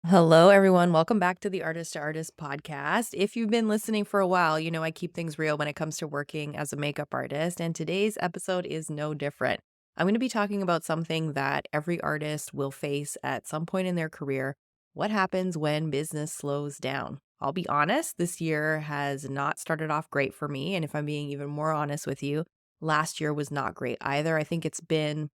Hello, everyone. Welcome back to the Artist to Artist podcast. If you've been listening for a while, you know I keep things real when it comes to working as a makeup artist, and today's episode is no different. I'm going to be talking about something that every artist will face at some point in their career. What happens when business slows down? I'll be honest, this year has not started off great for me. And if I'm being even more honest with you, last year was not great either. I think it's been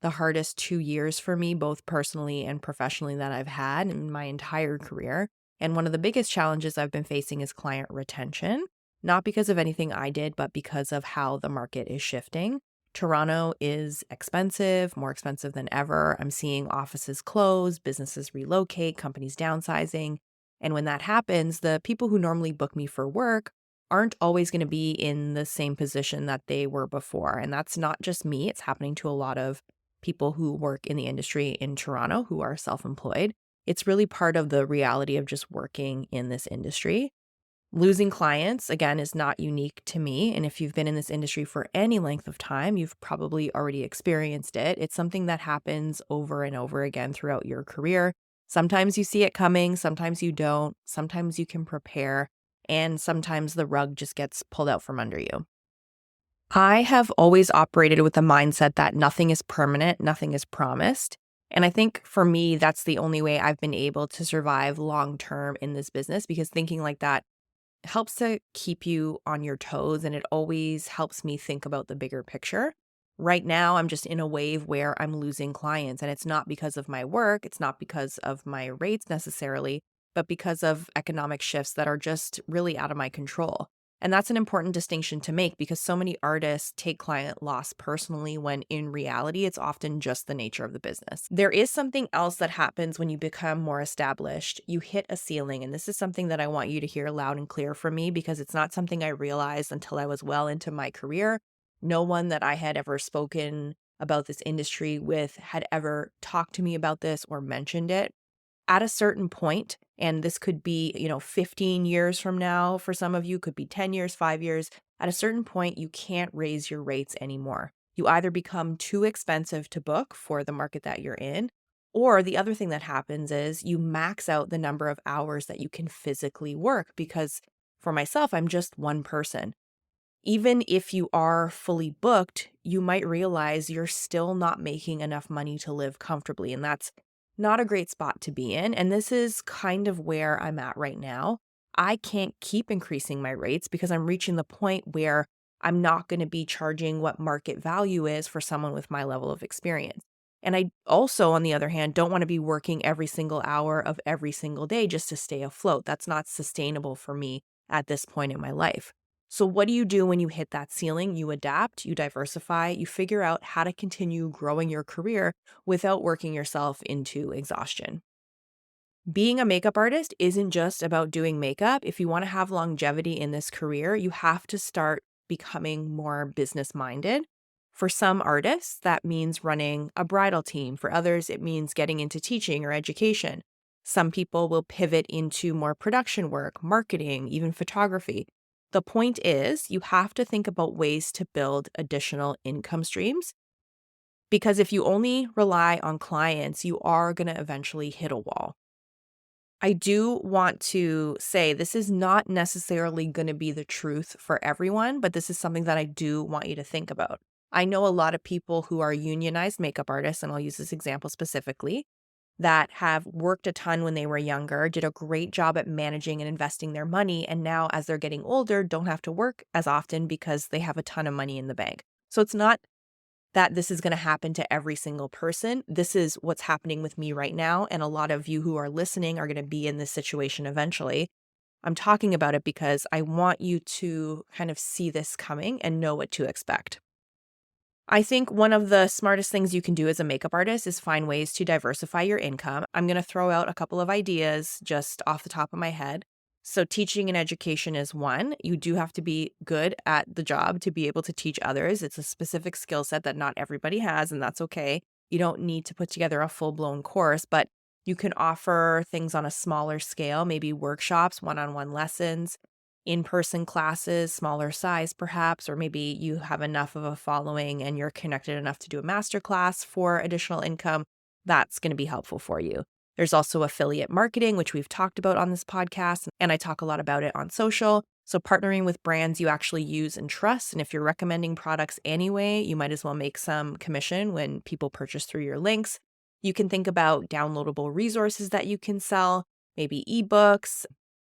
the hardest 2 years for me, both personally and professionally, that I've had in my entire career. And one of the biggest challenges I've been facing is client retention, not because of anything I did, but because of how the market is shifting. Toronto is expensive, more expensive than ever. I'm seeing offices close, businesses relocate, companies downsizing. And when that happens, the people who normally book me for work aren't always going to be in the same position that they were before. And that's not just me, it's happening to a lot of people who work in the industry in Toronto who are self-employed. It's really part of the reality of just working in this industry. Losing clients, again, is not unique to me. And if you've been in this industry for any length of time, you've probably already experienced it. It's something that happens over and over again throughout your career. Sometimes you see it coming, sometimes you don't, sometimes you can prepare, and sometimes the rug just gets pulled out from under you. I have always operated with the mindset that nothing is permanent, nothing is promised. And I think for me, that's the only way I've been able to survive long term in this business because thinking like that helps to keep you on your toes and it always helps me think about the bigger picture. Right now, I'm just in a wave where I'm losing clients, and it's not because of my work, it's not because of my rates necessarily, but because of economic shifts that are just really out of my control. And that's an important distinction to make because so many artists take client loss personally when in reality, it's often just the nature of the business. There is something else that happens when you become more established. You hit a ceiling. And this is something that I want you to hear loud and clear from me because it's not something I realized until I was well into my career. No one that I had ever spoken about this industry with had ever talked to me about this or mentioned it at a certain point, and this could be, 15 years from now for some of you, could be 10 years, 5 years, at a certain point, you can't raise your rates anymore. You either become too expensive to book for the market that you're in, or the other thing that happens is you max out the number of hours that you can physically work because for myself, I'm just one person. Even if you are fully booked, you might realize you're still not making enough money to live comfortably. And that's not a great spot to be in. And this is kind of where I'm at right now. I can't keep increasing my rates because I'm reaching the point where I'm not going to be charging what market value is for someone with my level of experience. And I also, on the other hand, don't want to be working every single hour of every single day just to stay afloat. That's not sustainable for me at this point in my life. So, what do you do when you hit that ceiling? You adapt, you diversify, you figure out how to continue growing your career without working yourself into exhaustion. Being a makeup artist isn't just about doing makeup. If you want to have longevity in this career, you have to start becoming more business minded. For some artists, that means running a bridal team. For others, it means getting into teaching or education. Some people will pivot into more production work, marketing, even photography. The point is, you have to think about ways to build additional income streams because if you only rely on clients, you are going to eventually hit a wall. I do want to say this is not necessarily going to be the truth for everyone, but this is something that I do want you to think about. I know a lot of people who are unionized makeup artists, and I'll use this example specifically, that have worked a ton when they were younger, did a great job at managing and investing their money, and now as they're getting older, don't have to work as often because they have a ton of money in the bank. So it's not that this is going to happen to every single person. This is what's happening with me right now. And a lot of you who are listening are going to be in this situation eventually. I'm talking about it because I want you to kind of see this coming and know what to expect. I think one of the smartest things you can do as a makeup artist is find ways to diversify your income. I'm going to throw out a couple of ideas just off the top of my head. So, teaching and education is one. You do have to be good at the job to be able to teach others. It's a specific skill set that not everybody has, and that's okay. You don't need to put together a full blown course, but you can offer things on a smaller scale, maybe workshops, one on one lessons, in person classes, smaller size perhaps, or maybe you have enough of a following and you're connected enough to do a master class for additional income. That's going to be helpful for you. There's also affiliate marketing, which we've talked about on this podcast, and I talk a lot about it on social. So, partnering with brands you actually use and trust. And if you're recommending products anyway, you might as well make some commission when people purchase through your links. You can think about downloadable resources that you can sell, maybe ebooks.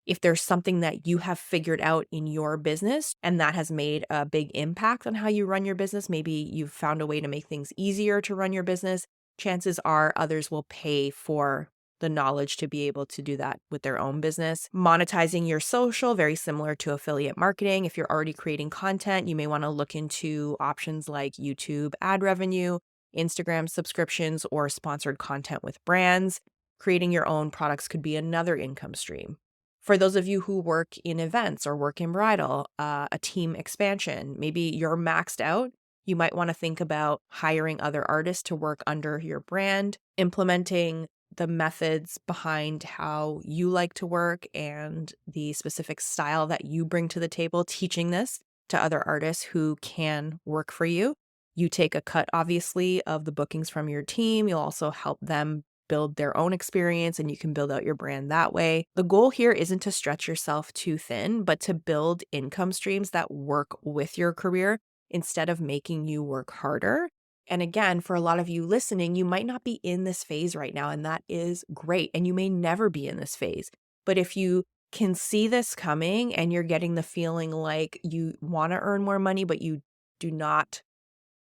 If there's something that you have figured out in your business and that has made a big impact on how you run your business, maybe you've found a way to make things easier to run your business, chances are others will pay for the knowledge to be able to do that with their own business. Monetizing your social, very similar to affiliate marketing. If you're already creating content, you may want to look into options like YouTube ad revenue, Instagram subscriptions, or sponsored content with brands. Creating your own products could be another income stream. For those of you who work in events or work in bridal, a team expansion, maybe you're maxed out. You might want to think about hiring other artists to work under your brand, implementing the methods behind how you like to work and the specific style that you bring to the table, teaching this to other artists who can work for you. You take a cut, obviously, of the bookings from your team. You'll also help them build their own experience and you can build out your brand that way. The goal here isn't to stretch yourself too thin, but to build income streams that work with your career instead of making you work harder. And again, for a lot of you listening, you might not be in this phase right now, and that is great. And you may never be in this phase. But if you can see this coming and you're getting the feeling like you want to earn more money, but you do not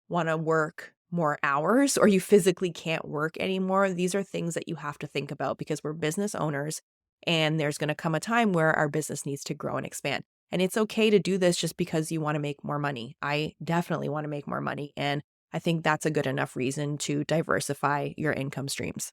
want to work more hours or you physically can't work anymore, these are things that you have to think about because we're business owners and there's going to come a time where our business needs to grow and expand. And it's okay to do this just because you want to make more money. I definitely want to make more money. And I think that's a good enough reason to diversify your income streams.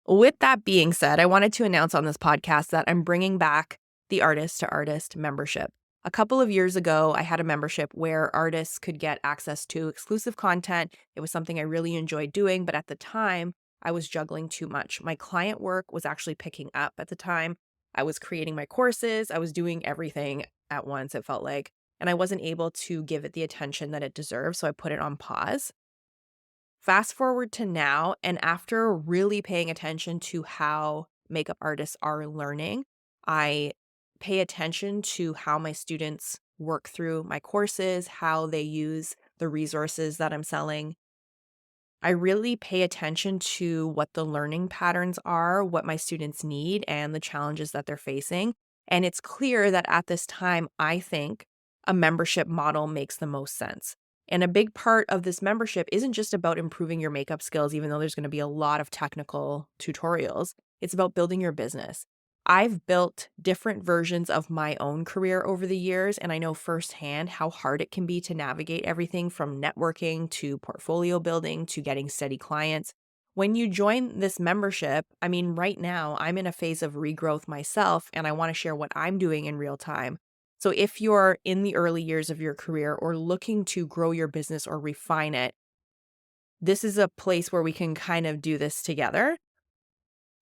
With that being said, I wanted to announce on this podcast that I'm bringing back the Artist to Artist membership. A couple of years ago, I had a membership where artists could get access to exclusive content. It was something I really enjoyed doing, but at the time, I was juggling too much. My client work was actually picking up at the time. I was creating my courses. I was doing everything at once, it felt like, and I wasn't able to give it the attention that it deserved, so I put it on pause. Fast forward to now, and after really paying attention to how makeup artists are learning, I pay attention to how my students work through my courses, how they use the resources that I'm selling. I really pay attention to what the learning patterns are, what my students need, and the challenges that they're facing. And it's clear that at this time, I think a membership model makes the most sense. And a big part of this membership isn't just about improving your makeup skills, even though there's going to be a lot of technical tutorials. It's about building your business. I've built different versions of my own career over the years, and I know firsthand how hard it can be to navigate everything from networking to portfolio building to getting steady clients. When you join this membership, I mean, right now, I'm in a phase of regrowth myself, and I want to share what I'm doing in real time. So if you're in the early years of your career or looking to grow your business or refine it, this is a place where we can kind of do this together.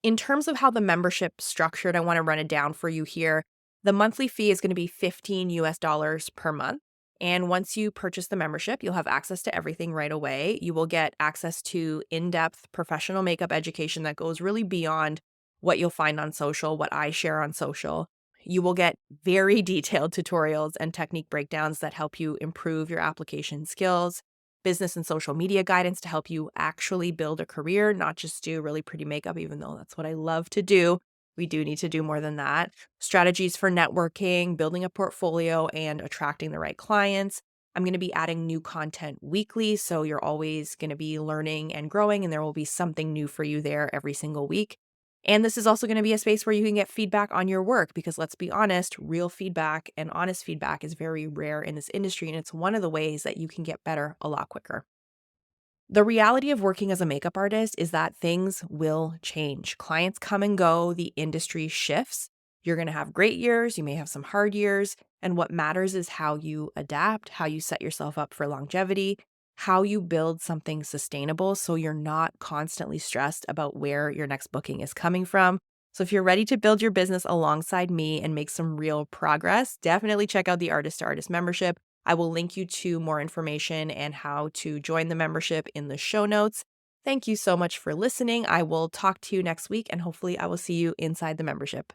In terms of how the membership's structured, I want to run it down for you here. The monthly fee is going to be $15 per month. And once you purchase the membership, you'll have access to everything right away. You will get access to in-depth professional makeup education that goes really beyond what you'll find on social, what I share on social. You will get very detailed tutorials and technique breakdowns that help you improve your application skills, business and social media guidance to help you actually build a career, not just do really pretty makeup, even though that's what I love to do. We do need to do more than that. Strategies for networking, building a portfolio, and attracting the right clients. I'm going to be adding new content weekly, so you're always going to be learning and growing, and there will be something new for you there every single week. And this is also going to be a space where you can get feedback on your work because let's be honest, real feedback and honest feedback is very rare in this industry, and it's one of the ways that you can get better a lot quicker. The reality of working as a makeup artist is that things will change. Clients come and go, the industry shifts. You're going to have great years, you may have some hard years, and what matters is how you adapt, how you set yourself up for longevity, how you build something sustainable so you're not constantly stressed about where your next booking is coming from. So if you're ready to build your business alongside me and make some real progress, definitely check out the Artist to Artist membership. I will link you to more information and how to join the membership in the show notes. Thank you so much for listening. I will talk to you next week and hopefully I will see you inside the membership.